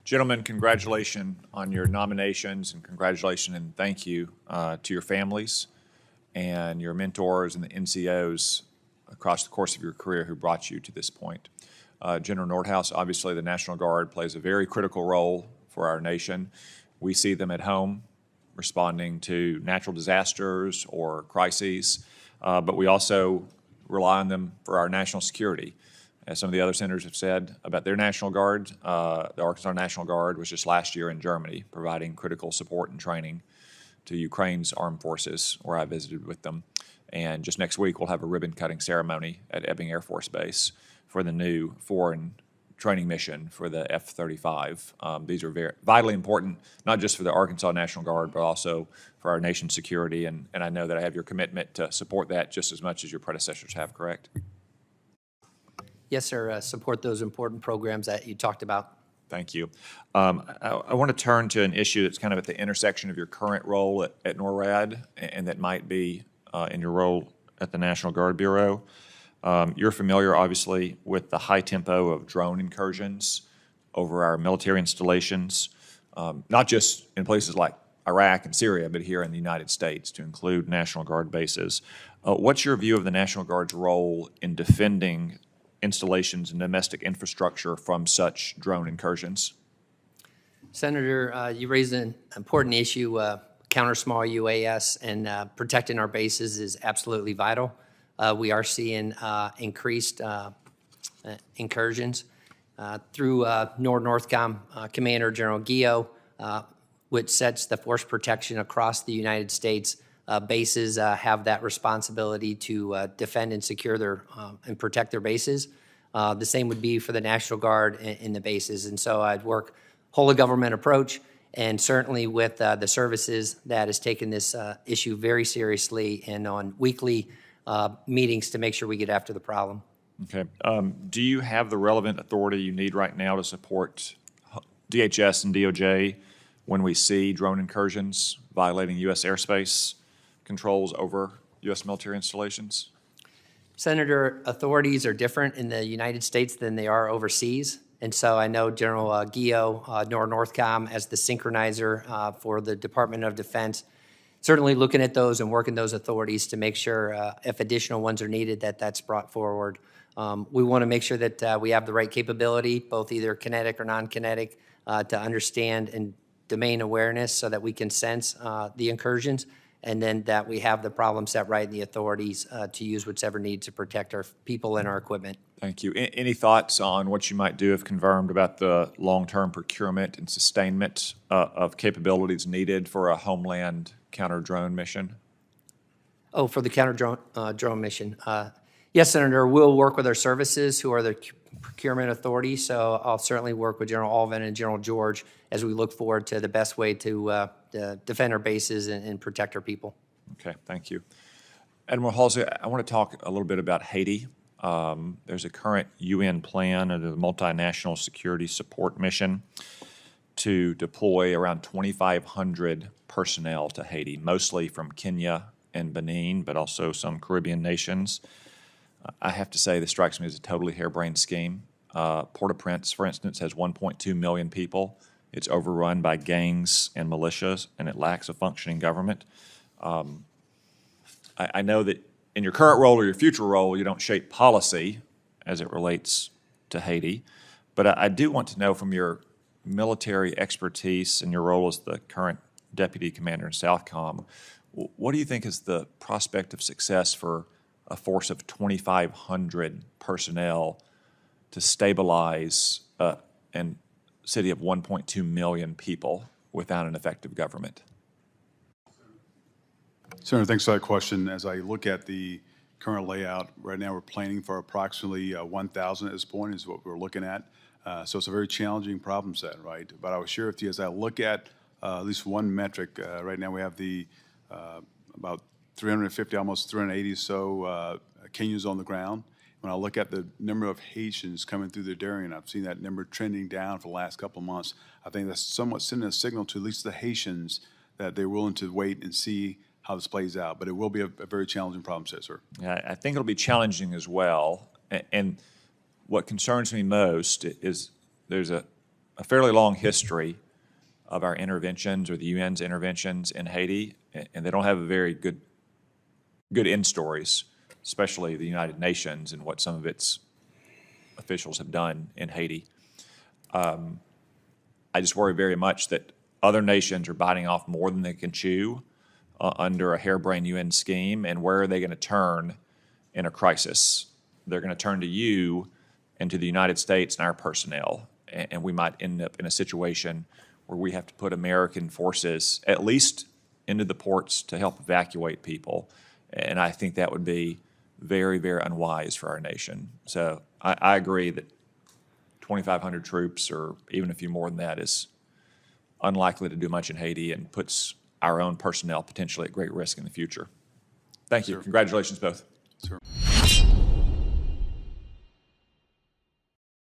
Gentlemen, congratulations on your nominations, and congratulations and thank you to your families and your mentors and the NCOs across the course of your career who brought you to this point. General Nordhaus, obviously the National Guard plays a very critical role for our nation. We see them at home responding to natural disasters or crises, but we also rely on them for our national security. As some of the other senators have said about their National Guard, the Arkansas National Guard was just last year in Germany providing critical support and training to Ukraine's armed forces, where I visited with them. And just next week, we'll have a ribbon-cutting ceremony at Ebbing Air Force Base for the new foreign training mission for the F-35. These are very vitally important, not just for the Arkansas National Guard, but also for our nation's security. And I know that I have your commitment to support that just as much as your predecessors have, correct? Yes, sir. Support those important programs that you talked about. Thank you. I want to turn to an issue that's kind of at the intersection of your current role at NORAD and that might be in your role at the National Guard Bureau. You're familiar, obviously, with the high tempo of drone incursions over our military installations, not just in places like Iraq and Syria, but here in the United States, to include National Guard bases. What's your view of the National Guard's role in defending installations and domestic infrastructure from such drone incursions? Senator, you raised an important issue. Counter small UAS and protecting our bases is absolutely vital. We are seeing increased incursions through NORTHCOM Commander General Gio, which sets the force protection across the United States. Bases have that responsibility to defend and secure their and protect their bases. The same would be for the National Guard in the bases. And so I'd work whole of government approach, and certainly with the services that has taken this issue very seriously and on weekly meetings to make sure we get after the problem. Okay. Do you have the relevant authority you need right now to support DHS and DOJ when we see drone incursions violating U.S. airspace controls over U.S. military installations? Senator, authorities are different in the United States than they are overseas. And so I know General Gio, NORTHCOM, as the synchronizer for the Department of Defense, certainly looking at those and working those authorities to make sure if additional ones are needed, that's brought forward. We want to make sure that we have the right capability, both either kinetic or non-kinetic, to understand and domain awareness so that we can sense the incursions, and then that we have the problem set right in the authorities to use whichever need to protect our people and our equipment. Thank you. Any thoughts on what you might do if confirmed about the long-term procurement and sustainment of capabilities needed for a homeland counter-drone mission? Oh, for the counter-drone mission. Yes, Senator, we'll work with our services who are the procurement authority, so I'll certainly work with General Alvin and General George as we look forward to the best way to defend our bases and protect our people. Okay, thank you. Admiral Halsey, I want to talk a little bit about Haiti. There's a current UN plan under the Multinational Security Support Mission to deploy around 2,500 personnel to Haiti, mostly from Kenya and Benin, but also some Caribbean nations. I have to say this strikes me as a totally harebrained scheme. Port-au-Prince, for instance, has 1.2 million people. It's overrun by gangs and militias, and it lacks a functioning government. I know that in your current role or your future role, you don't shape policy as it relates to Haiti, but I do want to know from your military expertise and your role as the current Deputy Commander in Southcom, what do you think is the prospect of success for a force of 2,500 personnel to stabilize a city of 1.2 million people without an effective government? Senator, thanks for that question. As I look at the current layout, right now we're planning for approximately 1,000 at this point is what we're looking at. So it's a very challenging problem set, right? But I will share with you as I look at least one metric, right now we have the about 350, almost 380 so Kenyans on the ground. When I look at the number of Haitians coming through the Darien, I've seen that number trending down for the last couple of months. I think that's somewhat sending a signal to at least the Haitians that they're willing to wait and see how this plays out. But it will be a very challenging problem set, sir. Yeah, I think it'll be challenging as well. And what concerns me most is there's a a fairly long history of our interventions or the UN's interventions in Haiti, and they don't have a very good end stories, especially the United Nations and what some of its officials have done in Haiti. I just worry very much that other nations are biting off more than they can chew under a harebrained UN scheme, and where are they going to turn in a crisis? They're going to turn to you and to the United States and our personnel, and we might end up in a situation where we have to put American forces at least into the ports to help evacuate people, and I think that would be very, very unwise for our nation. So I agree that 2,500 troops, or even a few more than that, is unlikely to do much in Haiti and puts our own personnel potentially at great risk in the future. Thank you. Sure. Congratulations, both. Sure.